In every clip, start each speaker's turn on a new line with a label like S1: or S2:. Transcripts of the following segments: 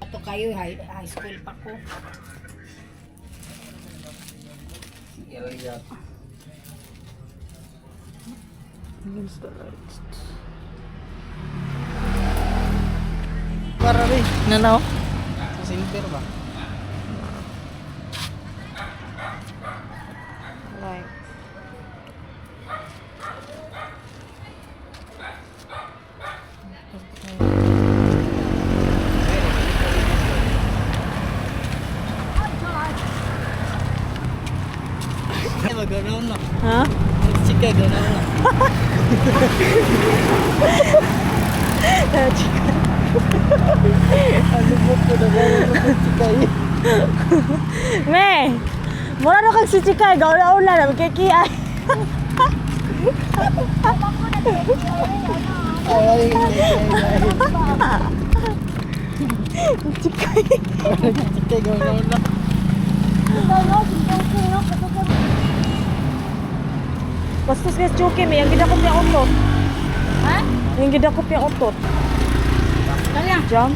S1: Ato kayo, high school pa ko.
S2: Use the lights. Para rin.
S3: Nanaw?
S2: Sa silver ba?
S3: Like.
S2: Ay, maganaw na.
S3: Ha?
S2: Chika, ganaw na. Ano mo po na gano'n mo chika eh.
S3: Me! Mura na kag si Chikay, gaula-ula na, magkikiay.
S2: Ay,
S3: Chikay.
S2: chika, ganaw na.
S3: Bastos guys, Chuki, may yung gidakop yung utot.
S1: Ha?
S3: Yung gidakop yung utot.
S1: Kaya.
S3: Jam.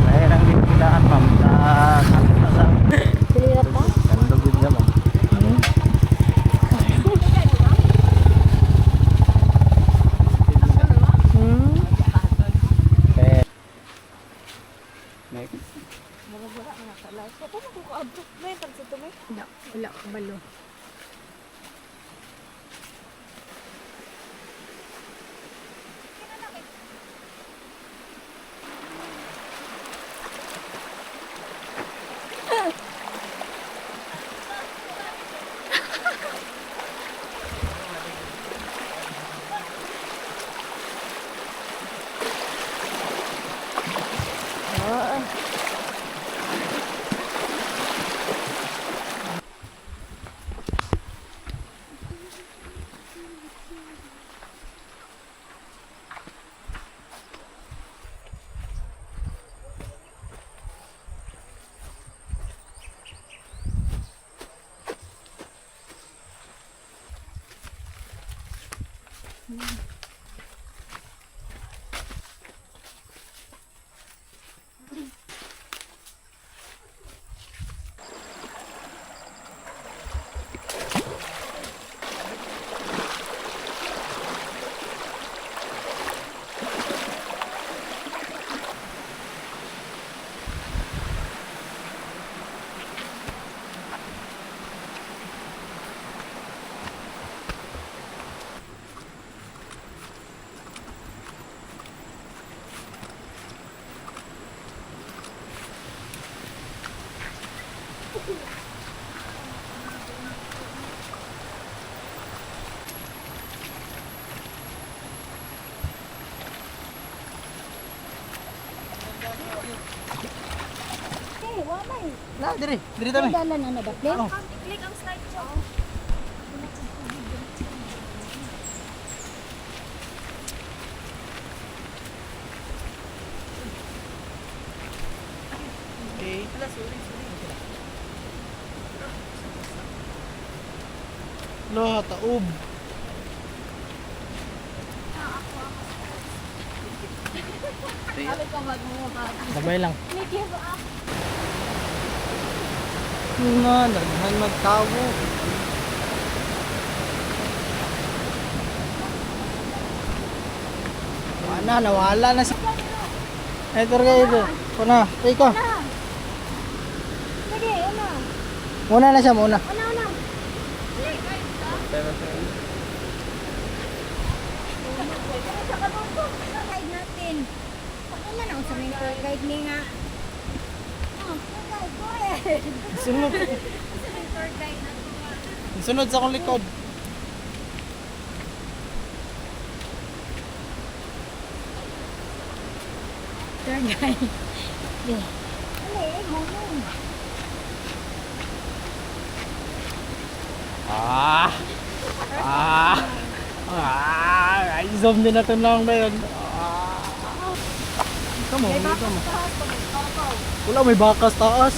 S2: Lahir ang dipilaan, ma'am.
S3: Pilirat pa?
S2: Nandugod niya, ma'am. Next.
S1: Wala, balo.
S2: Na, diri. Diri tayo.
S1: Dalan na nadaplit.
S2: Oh.
S1: Click ang slide siya.
S2: Okay. Sorry. Loh, taob. Sabay lang. Na, daghan magtawo. Nawala na si... Ito kayo ito. Kuna, ikaw.
S1: Sige, una.
S2: Muna na siya, muna.
S1: Una. Guide natin. Ako man ang sa main tour guide ni nga. Tour guide ko eh.
S2: Sunod.
S1: Tour guide natin.
S2: Sunod sa akong likod.
S1: Tour guide. Ali, mo.
S2: Ay, zoom din natin lang ba yun? Come on, come on. Wala, may bakas taas.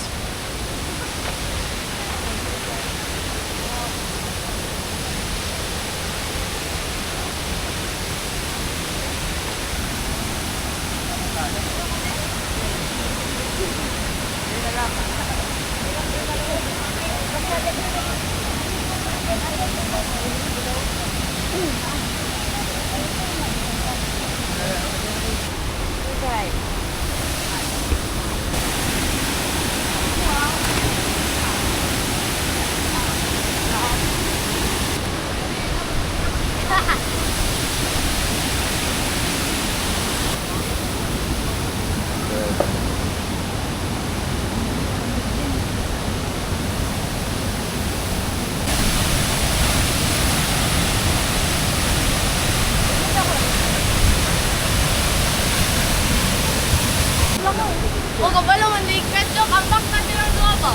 S3: O kabalo man di ketchup ang bak na silang duwa ba?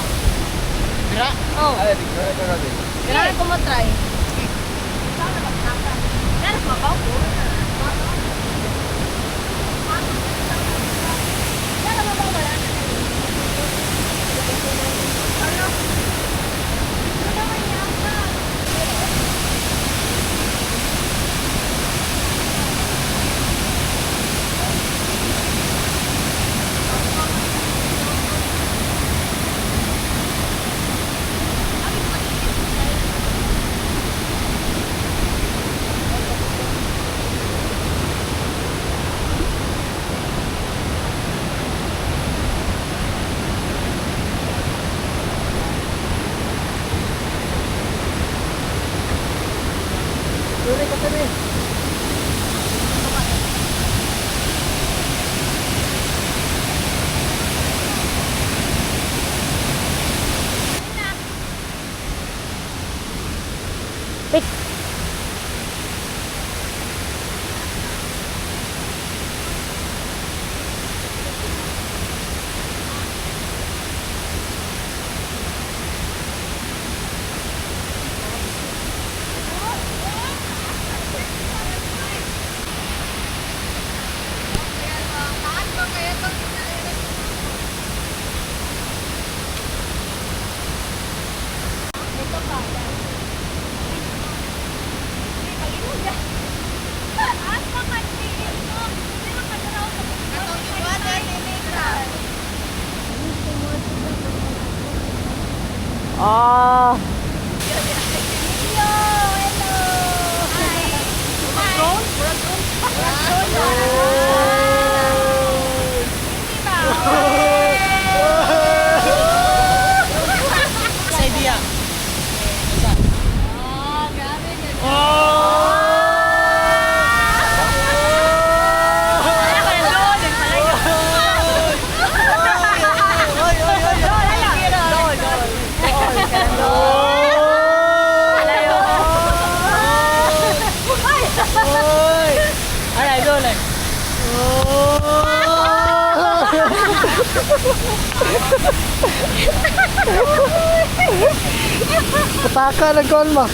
S2: Tira?
S3: Oh.
S2: Ay, tira.
S3: Kailangan ko matry. Yan, mabaw ko.
S2: Tuloy ka kami.
S3: Pick. Ah.
S2: Sa idea. Pataka nag-call mo.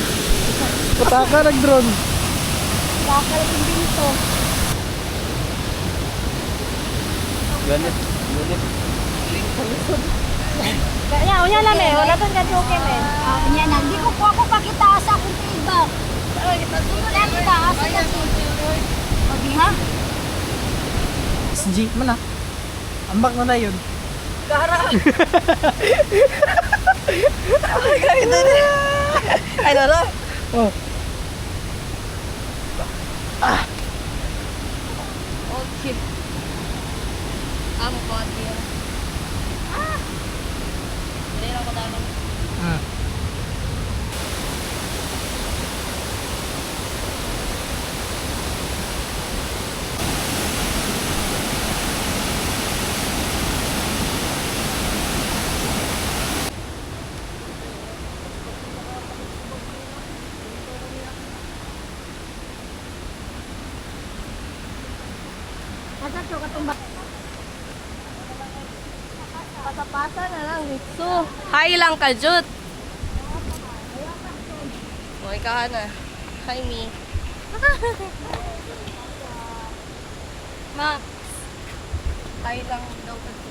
S2: Pataka nag-drone.
S1: Bakal yung dito.
S2: Ganit.
S3: Kaya, unya lang eh. Wala tong kadyoke eh.
S1: Niya na, hindi ko po ako pakita sa akong tiba. Yan ba? Asa na si Pagi ha?
S2: SG man ah. Ambak mo na yun.
S3: Ay, lolo.
S2: Oh.
S3: Okay. Amo ko dia. Dili ra ko dalan.
S1: Asa to katumba?
S3: Pasa-pasa na lang, Mitsu. Hi lang ka, Jut. Okay ka na. Hi, me. Max. Tayo lang daw kasi.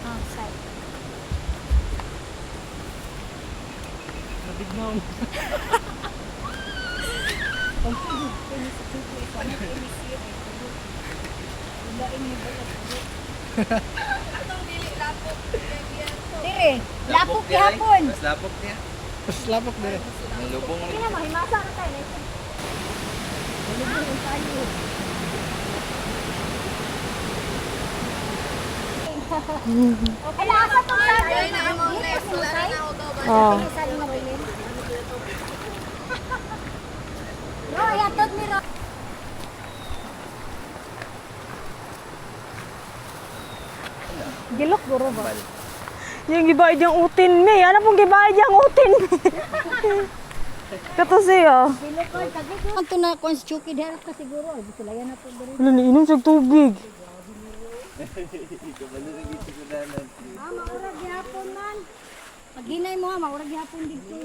S1: Outside.
S2: Nabignaw.
S1: Dire, lapok gihapon.
S4: Mas lapok niya.
S2: Mas lapok dire.
S4: Ang lubong mo.
S1: Kina mahimasa na tayo. Malubong tayo. Okay lang sa to sa.
S3: Oh.
S1: No, yatot ni Ro.
S3: Gilok guro ba? Yung gibayad yung utin me. Ano pong gibayad yung utin me? Kato siya.
S1: Bilokol tagi ko. Anto na kon chuki dera ka siguro. Gusto lang na po diri.
S3: Wala na inom sa tubig.
S1: Maura gihapon man. Paghinay mo maura gihapon dito.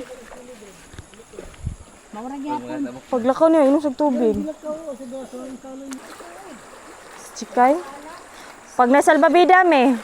S1: Maura gihapon.
S3: Paglakaw niya, inom sa tubig. Chikay. Pag nasalbabida me.